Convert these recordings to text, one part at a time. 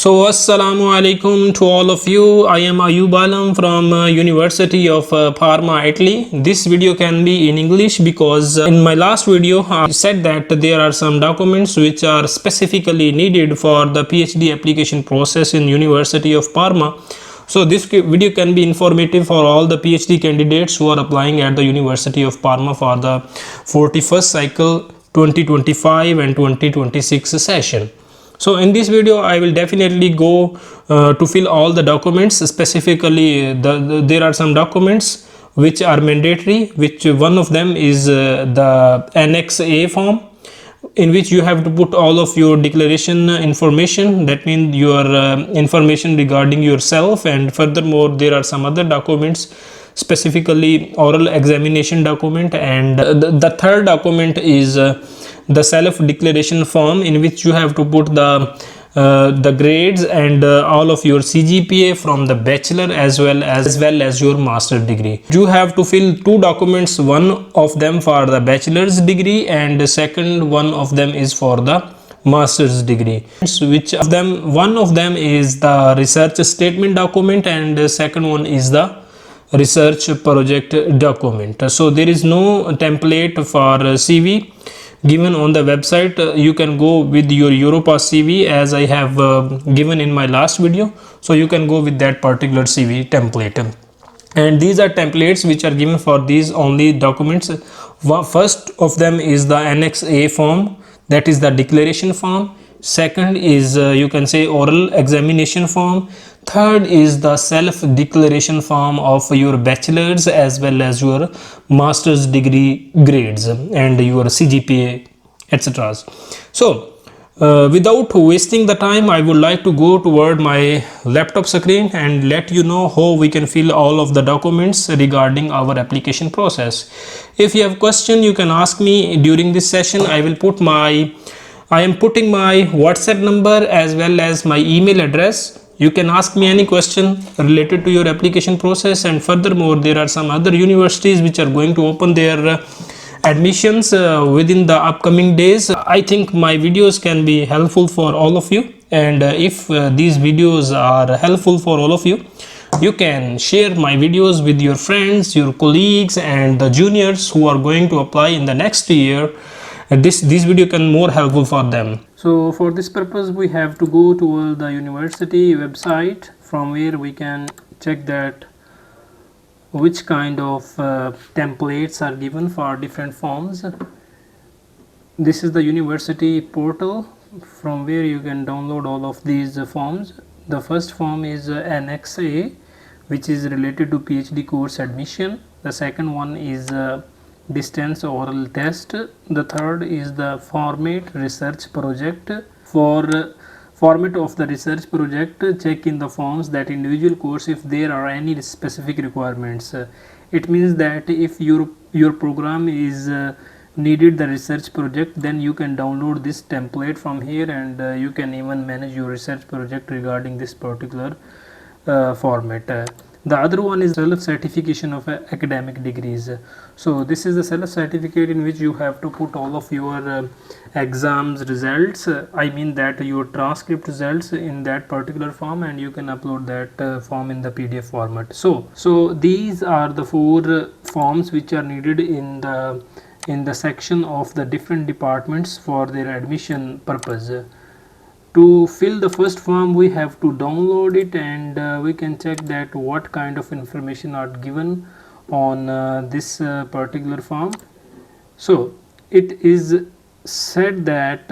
So assalamu alaikum to all of you. I am Ayub Alam from University of Parma, Italy. This video can be in English because in my last video I said that there are some documents which are specifically needed for the PhD application process in University of Parma. So this video can be informative for all the PhD candidates who are applying at the University of Parma for the 41st cycle 2025 and 2026 session. So in this video I will definitely go to fill all the documents. Specifically there are some documents which are mandatory, which one of them is the Annex A form, in which you have to put all of your declaration information, that means your information regarding yourself, and furthermore there are some other documents, specifically oral examination document, and the third document is the self declaration form, in which you have to put the grades and all of your CGPA from the bachelor as well as your master degree. You have to fill two documents, one of them for the bachelor's degree and the second one of them is for the master's degree. Which of them? One of them is the research statement document and the second one is the research project document. So there is no template for CV given on the website. You can go with your Europass CV as I have given in my last video. So you can go with that particular CV template, and these are templates which are given for these only documents. First of them is the Annex A form, that is the declaration form. Second is you can say oral examination form. Third is the self declaration form of your bachelor's as well as your master's degree grades and your CGPA, etc. So without wasting the time, I would like to go toward my laptop screen and let you know how we can fill all of the documents regarding our application process. If you have question, you can ask me during this session. I am putting my WhatsApp number as well as my email address. You can ask me any question related to your application process, and furthermore there are some other universities which are going to open their admissions within the upcoming days. I think my videos can be helpful for all of you, and if these videos are helpful for all of you, you can share my videos with your friends, your colleagues and the juniors who are going to apply in the next year. This video can more helpful for them. So for this purpose we have to go to the university website, from where we can check that which kind of templates are given for different forms. This is the university portal from where you can download all of these forms. The first form is Annex A, which is related to PhD course admission. The second one is distance oral test. The third is the format research project. For format of the research project, check in the forms that individual course if there are any specific requirements. It means that if your program is needed the research project, then you can download this template from here, and you can even manage your research project regarding this particular format. The other one is self certification of academic degrees. So this is the self certificate in which you have to put all of your exams results, I mean that your transcript results in that particular form, and you can upload that form in the PDF format. So these are the four forms which are needed in the section of the different departments for their admission purpose. To fill the first form we have to download it, and we can check that what kind of information are given on this particular form. So it is said that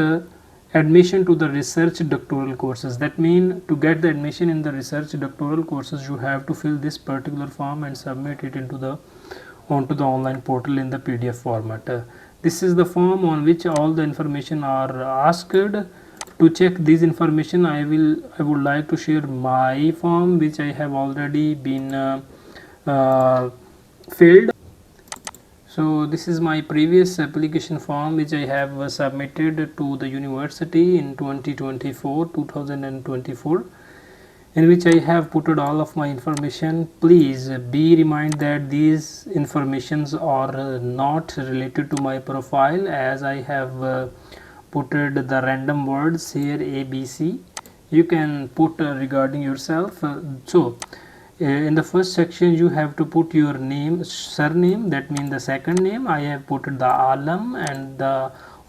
admission to the research doctoral courses, that means to get the admission in the research doctoral courses you have to fill this particular form and submit it onto the online portal in the PDF format. This is the form on which all the information are asked. To check this information, I would like to share my form which I have already been filled. So this is my previous application form which I have submitted to the university in 2024, in which I have put all of my information. Please be reminded that these informations are not related to my profile, as I have put the random words here ABC, you can put regarding yourself. In the first section you have to put your name, surname, that means the second name. I have put the Alam, and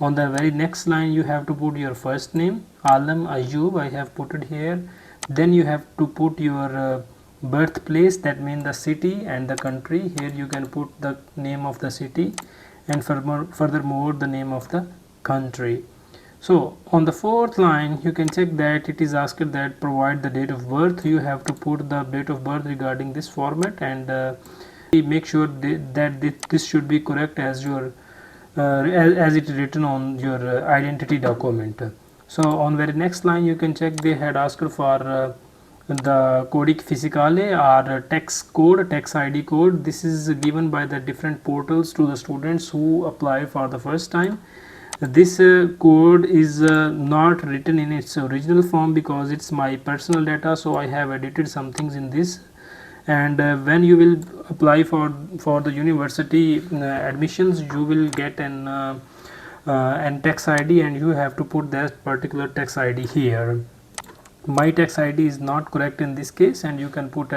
on the very next line you have to put your first name, Alam Ayub, I have put it here. Then you have to put your birthplace, that means the city and the country. Here you can put the name of the city, and furthermore the name of the country. So on the fourth line you can check that it is asked that provide the date of birth. You have to put the date of birth regarding this format, and make sure that this should be correct as your as it is written on your identity document. So on very next line you can check they had asked for the codic fiscale or tax code, tax ID code. This is given by the different portals to the students who apply for the first time. This code is not written in its original form because it's my personal data, so I have edited some things in this. And when you will apply for the university admissions, you will get an tax ID, and you have to put that particular tax ID here. My tax ID is not correct in this case, and you can put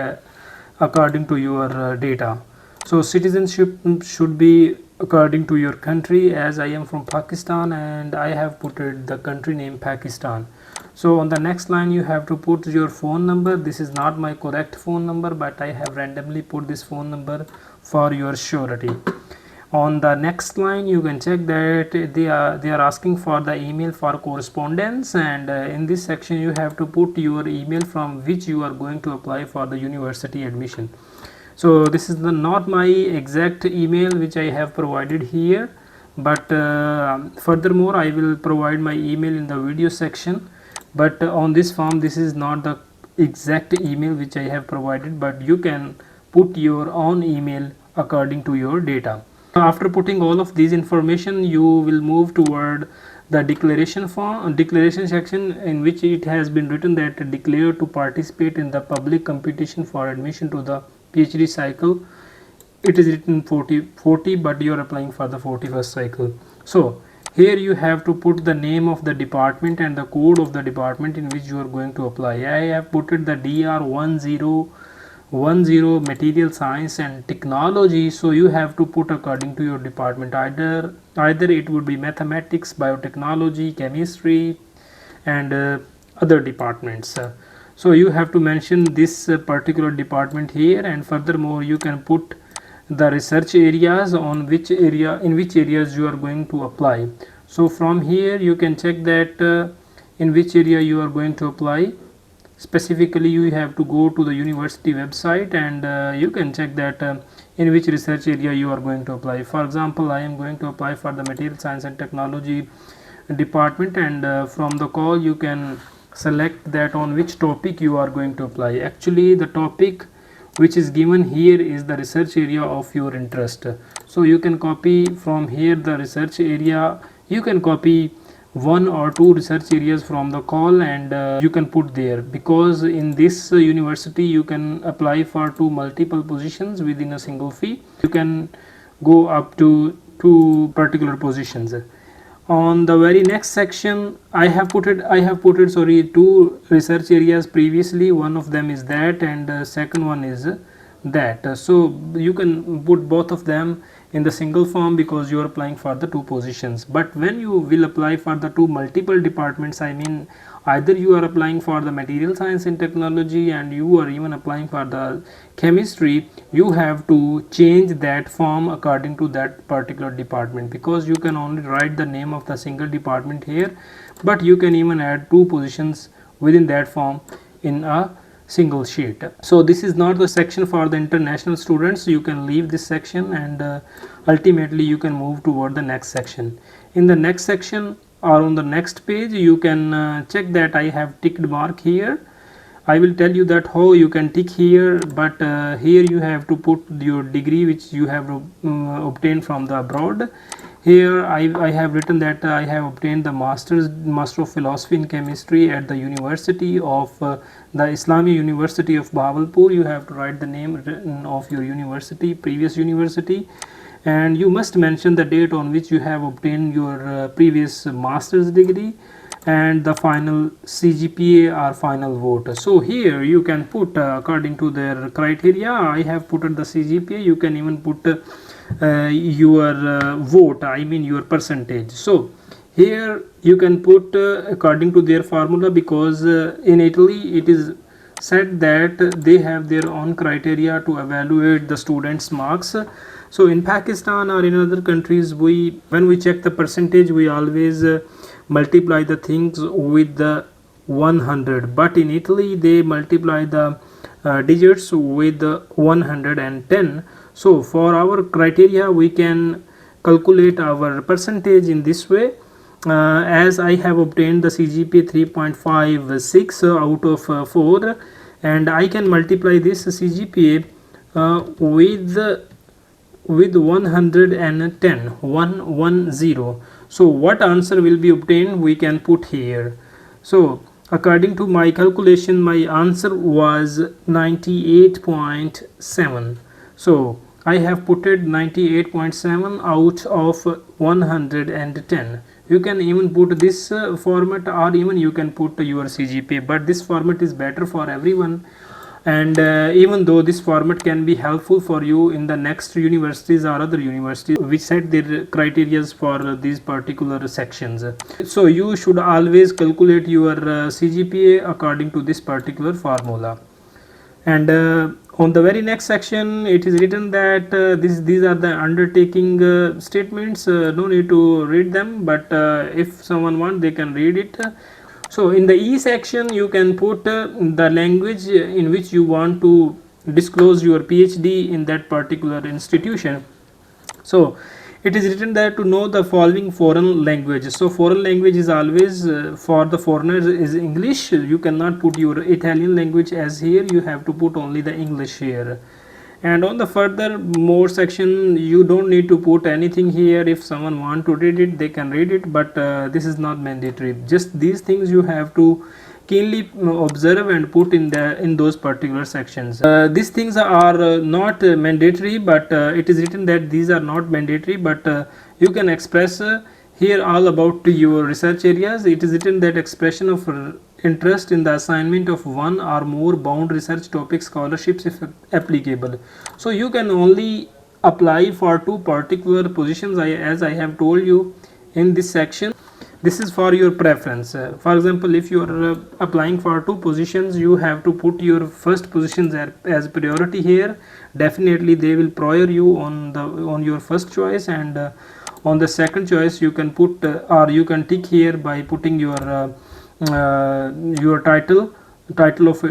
according to your data. So citizenship should be according to your country. As I am from Pakistan, and I have put the country name Pakistan. So on the next line you have to put your phone number. This is not my correct phone number, but I have randomly put this phone number for your surety. On the next line you can check that they are asking for the email for correspondence, and in this section you have to put your email from which you are going to apply for the university admission. So this is not my exact email which I have provided here, but furthermore I will provide my email in the video section. But on this form this is not the exact email which I have provided, but you can put your own email according to your data. After putting all of these information, you will move toward the declaration form, declaration section, in which it has been written that declare to participate in the public competition for admission to the PhD cycle. It is written 40, but you are applying for the 41st cycle. So here you have to put the name of the department and the code of the department in which you are going to apply. I have put it the DR1010 material science and technology. So you have to put according to your department. Either it would be mathematics, biotechnology, chemistry, and other departments. So you have to mention this particular department here, and furthermore you can put the research areas in which areas you are going to apply. So from here you can check that in which area you are going to apply. Specifically you have to go to the university website, and you can check that in which research area you are going to apply. For example, I am going to apply for the material science and technology department, and from the call you can select that on which topic you are going to apply. Actually the topic which is given here is the research area of your interest. So you can copy from here the research area. You can copy one or two research areas from the call, and you can put there, because in this university you can apply for multiple positions within a single fee. You can go up to 2 particular positions. On the very next section I have put 2 research areas previously. One of them is that, and second one is that. So you can put both of them in the single form because you are applying for the 2 positions. But when you will apply for the 2 multiple departments, I mean either you are applying for the material science and technology and you are even applying for the chemistry, you have to change that form according to that particular department, because you can only write the name of the single department here, but you can even add 2 positions within that form in a single sheet. So this is not the section for the international students. You can leave this section, and ultimately you can move toward the next section. In the next section or on the next page you can check that I have ticked mark here. I will tell you that how you can tick here, but here you have to put your degree which you have obtained from the abroad. Here I have written that I have obtained the Master of Philosophy in Chemistry at the University of the Islamic University of Bahawalpur. You have to write the name of your university, previous university, and you must mention the date on which you have obtained your previous master's degree. and the final CGPA or final vote. So here you can put according to their criteria. I have put the CGPA. You can even put your vote, I mean your percentage. So here you can put according to their formula, because in Italy it is said that they have their own criteria to evaluate the students' marks. So in Pakistan or in other countries, when we check the percentage, we always multiply the things with the 100, but in Italy they multiply the digits with 110. So for our criteria we can calculate our percentage in this way. As I have obtained the CGPA 3.56 out of 4, and I can multiply this CGPA with 110. So what answer will be obtained, we can put here. So according to my calculation, my answer was 98.7. so I have put it 98.7 out of 110. You can even put this format, or even you can put your CGPA, but this format is better for everyone. And even though this format can be helpful for you in the next universities or other universities which set their criteria for these particular sections, so you should always calculate your CGPA according to this particular formula. And on the very next section it is written that these are the undertaking statements. No need to read them, but if someone wants, they can read it. So in the E section you can put the language in which you want to disclose your PhD in that particular institution. So it is written there to know the following foreign languages. So foreign language is always for the foreigners is English. You cannot put your Italian language as here, you have to put only the English here. And on the further more section you don't need to put anything here. If someone want to read it, they can read it, but this is not mandatory. Just these things you have to keenly observe and put in those particular sections. These things are not mandatory, but it is written that these are not mandatory, but you can express here all about your research areas. It is written that expression of interest in the assignment of one or more bound research topic scholarships if applicable. So you can only apply for two particular positions, as I have told you in this section. This is for your preference. For example, if you are applying for two positions, you have to put your first positions as priority here. Definitely they will prior you on your first choice, and on the second choice you can put or you can tick here by putting your title of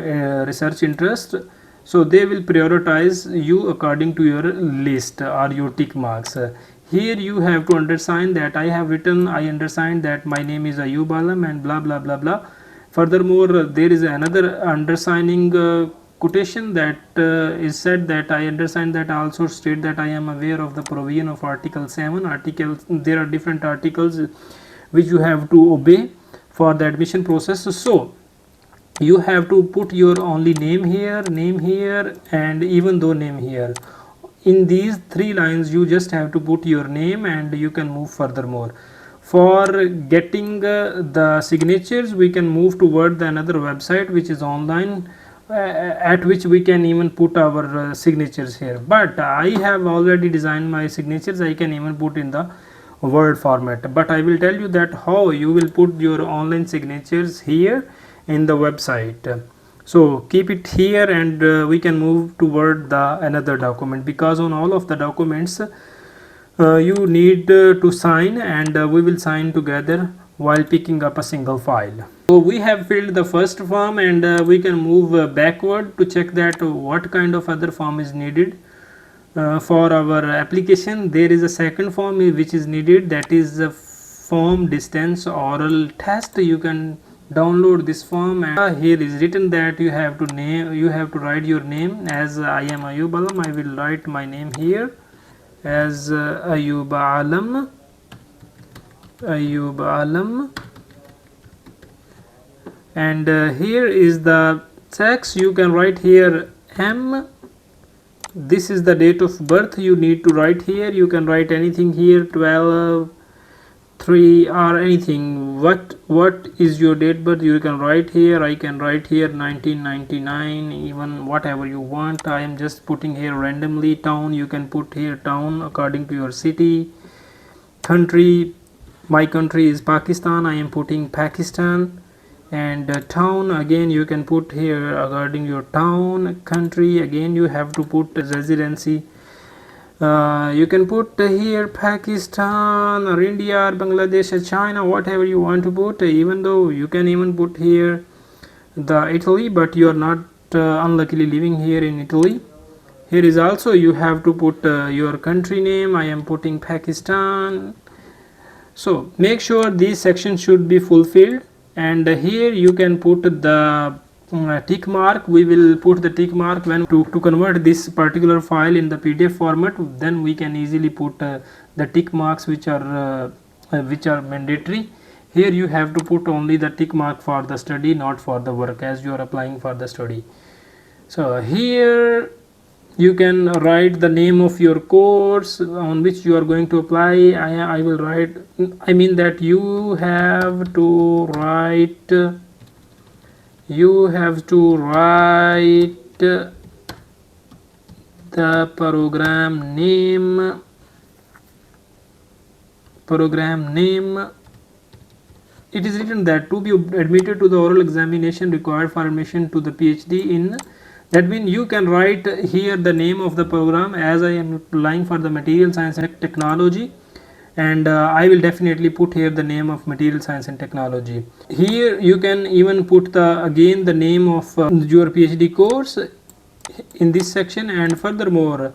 research interest. So they will prioritize you according to your list or your tick marks. Here you have to undersign that I have written, I undersigned that my name is Ayub Alam and blah blah blah blah. Furthermore, there is another undersigning quotation that is said that I undersigned that I also state that I am aware of the provision of article 7. There are different articles which you have to obey for the admission process. So you have to put your only name here, and even though name here. In these 3 lines you just have to put your name, and you can move furthermore. For getting the signatures, we can move toward another website which is online, at which we can even put our signatures here. But I have already designed my signatures. I can even put in the Word format, but I will tell you that how you will put your online signatures here in the website. So keep it here, and we can move toward the another document, because on all of the documents you need to sign, and we will sign together while picking up a single file. So we have filled the first form, and we can move backward to check that what kind of other form is needed for our application. There is a second form which is needed, that is a form distance oral test. You can download this form, and here is written that you have to write your name. As I am Ayub Alam, I will write my name here as Ayub Alam, and here is the sex. You can write here M. This is the date of birth you need to write here. You can write anything here, 12 3 or anything. What is your date birth? You can write here. I can write here 1999, even whatever you want. I am just putting here randomly. Town, you can put here town according to your city. Country, my country is Pakistan, I am putting Pakistan. And town, again you can put here according your town. Country, again you have to put residency. You can put here Pakistan or India or Bangladesh or China, whatever you want to put. Even though you can even put here the Italy, but you are not unluckily living here in Italy. Here is also you have to put your country name. I am putting Pakistan. So make sure these sections should be fulfilled, and here you can put the tick mark. We will put the tick mark when to convert this particular file in the PDF format. Then we can easily put the tick marks which are mandatory. Here you have to put only the tick mark for the study, not for the work, as you are applying for the study. So here you can write the name of your course on which you are going to apply. I will write, I mean that you have to write the program name. It is written that to be admitted to the oral examination required for admission to the PhD in, that means you can write here the name of the program. As I am applying for the material science and technology, and I will definitely put here the name of material science and technology. Here you can even put again the name of your PhD course in this section. And furthermore,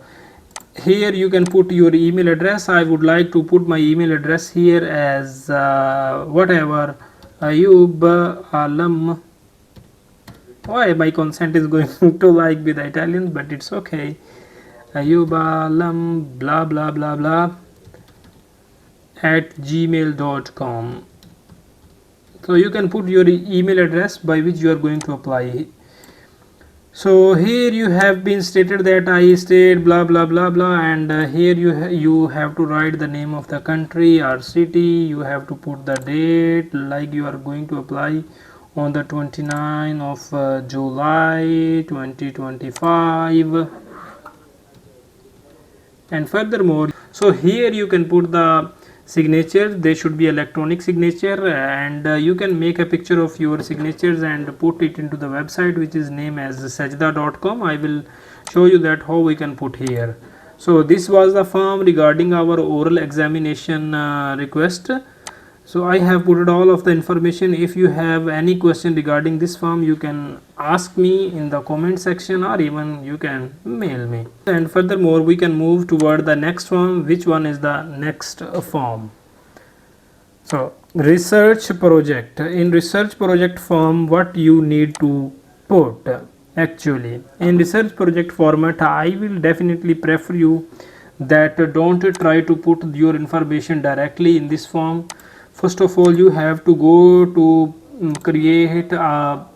here you can put your email address. I would like to put my email address here as whatever, Ayub Alam. Why my consent is going to like with the Italians, but it's okay. Ayub Alam blah blah blah blah at gmail.com. So you can put your email address by which you are going to apply. So here you have been stated that I stayed blah blah blah blah, and here you have to write the name of the country or city. You have to put the date, like you are going to apply on the 29th of July 2025. And furthermore, so here you can put the signature. They should be electronic signature, and you can make a picture of your signatures and put it into the website which is named as sajda.com. I will show you that how we can put here. So this was the form regarding our oral examination request. So I have put all of the information. If you have any question regarding this form, you can ask me in the comment section, or even you can mail me. And furthermore, we can move toward the next form. Which one is the next form? So research project. In research project form, what you need to put? Actually, in research project format, I will definitely prefer you that don't try to put your information directly in this form. First of all, you have to go to create a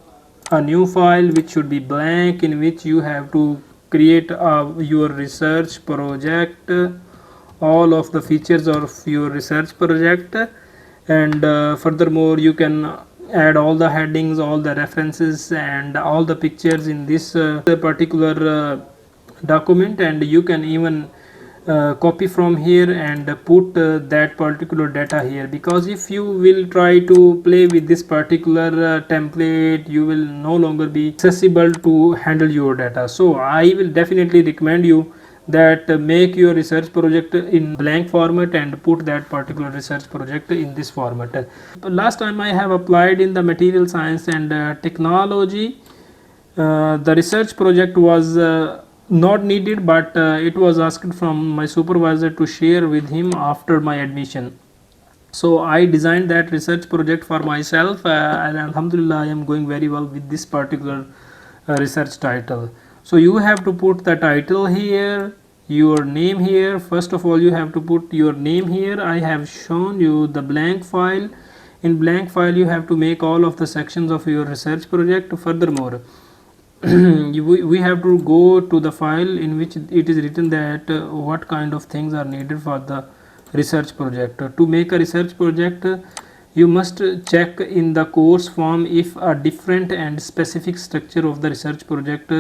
new file which should be blank, in which you have to create your research project, all of the features of your research project. And furthermore, you can add all the headings, all the references, and all the pictures in this particular document. And you can even copy from here and put that particular data here, because if you will try to play with this particular template, you will no longer be accessible to handle your data. So I will definitely recommend you that make your research project in blank format and put that particular research project in this format. Last time I have applied in the material science and technology, the research project was not needed, but it was asked from my supervisor to share with him after my admission. So I designed that research project for myself, and alhamdulillah I am going very well with this particular research title. So you have to put the title here, your name here. First of all, you have to put your name here. I have shown you the blank file. In blank file, you have to make all of the sections of your research project. Furthermore, we have to go to the file in which it is written that what kind of things are needed for the research project. To make a research project, you must check in the course form if a different and specific structure of the research project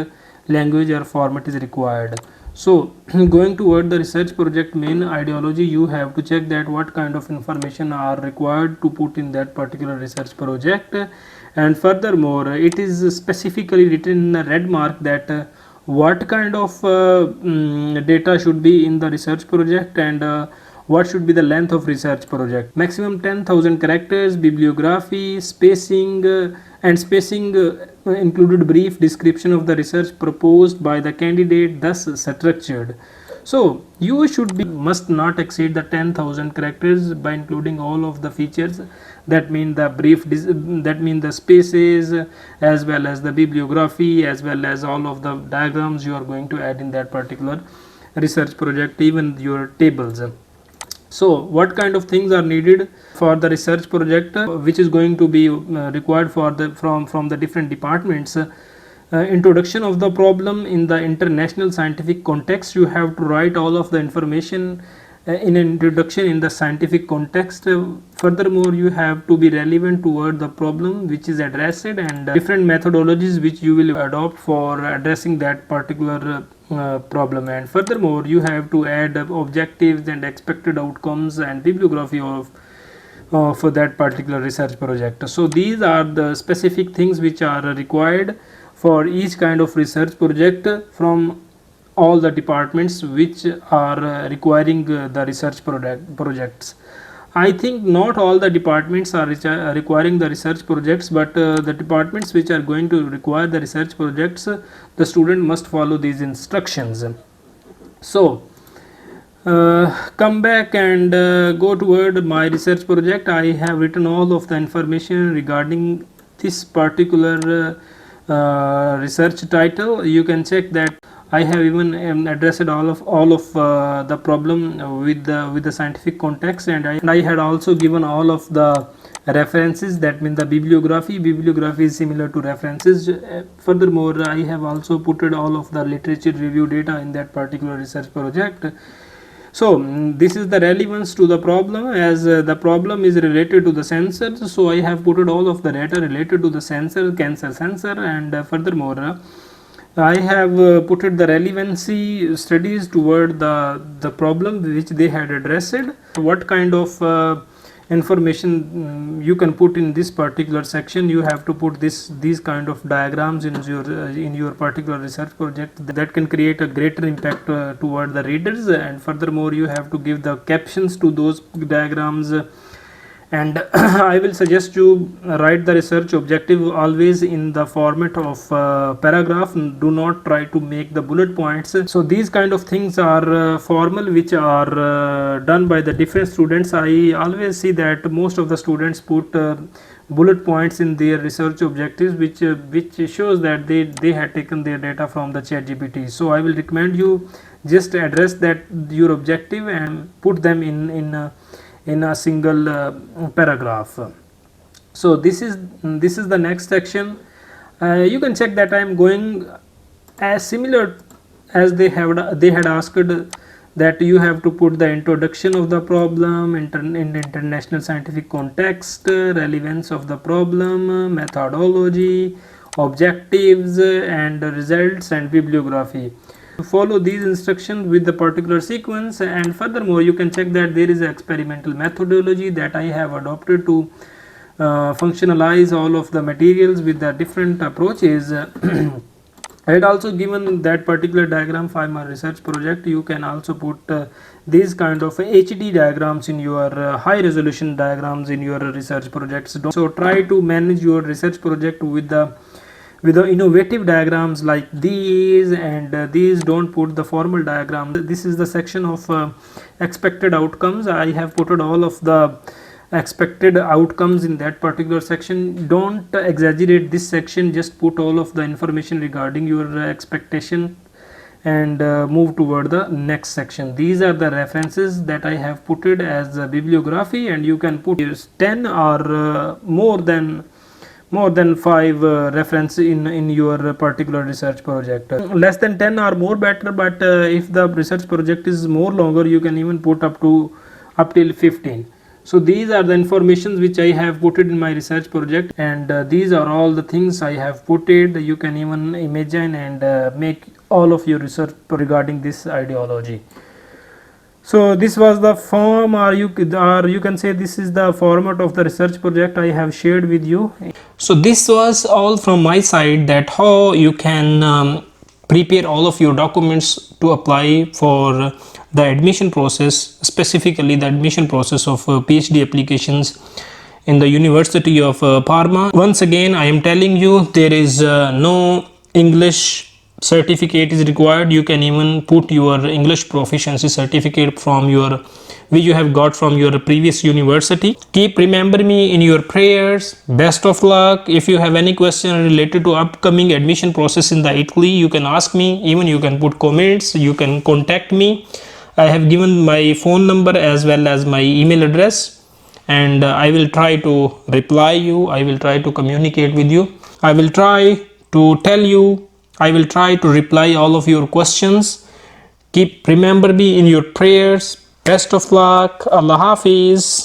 language or format is required. So going toward the research project main ideology, you have to check that what kind of information are required to put in that particular research project, and furthermore it is specifically written in a red mark that what kind of data should be in the research project, and what should be the length of research project. Maximum 10,000 characters, bibliography, spacing, and spacing included brief description of the research proposed by the candidate, thus structured. So you should be must not exceed the 10,000 characters by including all of the features, that mean the brief that mean the spaces as well as the bibliography as well as all of the diagrams you are going to add in that particular research project, even your tables. So what kind of things are needed for the research project, which is going to be required for the from the different departments? Introduction of the problem in the international scientific context. You have to write all of the information in an introduction in the scientific context. Furthermore, you have to be relevant toward the problem which is addressed, and different methodologies which you will adopt for addressing that particular problem. And furthermore, you have to add objectives and expected outcomes and bibliography of for that particular research project. So these are the specific things which are required for each kind of research project from all the departments which are requiring the research projects. I think not all the departments are requiring the research projects, but the departments which are going to require the research projects, the student must follow these instructions. So come back and go toward my research project. I have written all of the information regarding this particular research title. You can check that I have even addressed all of the problem with the scientific context, and I had also given all of the references, that means the bibliography is similar to references. Furthermore, I have also put all of the literature review data in that particular research project. So this is the relevance to the problem, as the problem is related to the sensor. So I have put all of the data related to the sensor, cancer sensor, and furthermore I have put the relevancy studies toward the problem which they had addressed. What kind of information you can put in this particular section? You have to put these kind of diagrams in your particular research project that can create a greater impact toward the readers. And furthermore, you have to give the captions to those diagrams. And I will suggest you write the research objective always in the format of paragraph. Do not try to make the bullet points. So these kind of things are formal, which are done by the different students. I always see that most of the students put bullet points in their research objectives, which shows that they had taken their data from the ChatGPT. So I will recommend you just address that your objective and put them in a single paragraph. So this is the next section. You can check that I am going as similar as they had asked, that you have to put the introduction of the problem in international scientific context, relevance of the problem, methodology, objectives, and results, and bibliography. Follow these instructions with the particular sequence. And furthermore, you can check that there is an experimental methodology that I have adopted to functionalize all of the materials with the different approaches. I had also given that particular diagram for my research project. You can also put these kind of HD diagrams in your high resolution diagrams in your research projects. So try to manage your research project with the innovative diagrams like these, and these don't put the formal diagram. This is the section of expected outcomes. I have put all of the expected outcomes in that particular section. Don't exaggerate this section, just put all of the information regarding your expectation and move toward the next section. These are the references that I have put it as a bibliography, and you can put 10 or more than 5 reference in your particular research project. Less than 10 or more better, but if the research project is more longer, you can even put up to up till 15. So these are the informations which I have put it in my research project, and these are all the things I have put it. You can even imagine and make all of your research regarding this ideology. So this was the form, or you can say this is the format of the research project I have shared with you. So this was all from my side, that how you can prepare all of your documents to apply for the admission process, specifically the admission process of PhD applications in the University of Parma. Once again, I am telling you, there is no English certificate is required. You can even put your English proficiency certificate from your which you have got from your previous university. Keep remember me in your prayers. Best of luck. If you have any question related to upcoming admission process in the Italy, you can ask me. Even you can put comments, you can contact me. I have given my phone number as well as my email address, and I will try to reply you. I will try to communicate with you. I will try to tell you. I will try to reply all of your questions. Keep remember me in your prayers. Best of luck. Allah Hafiz.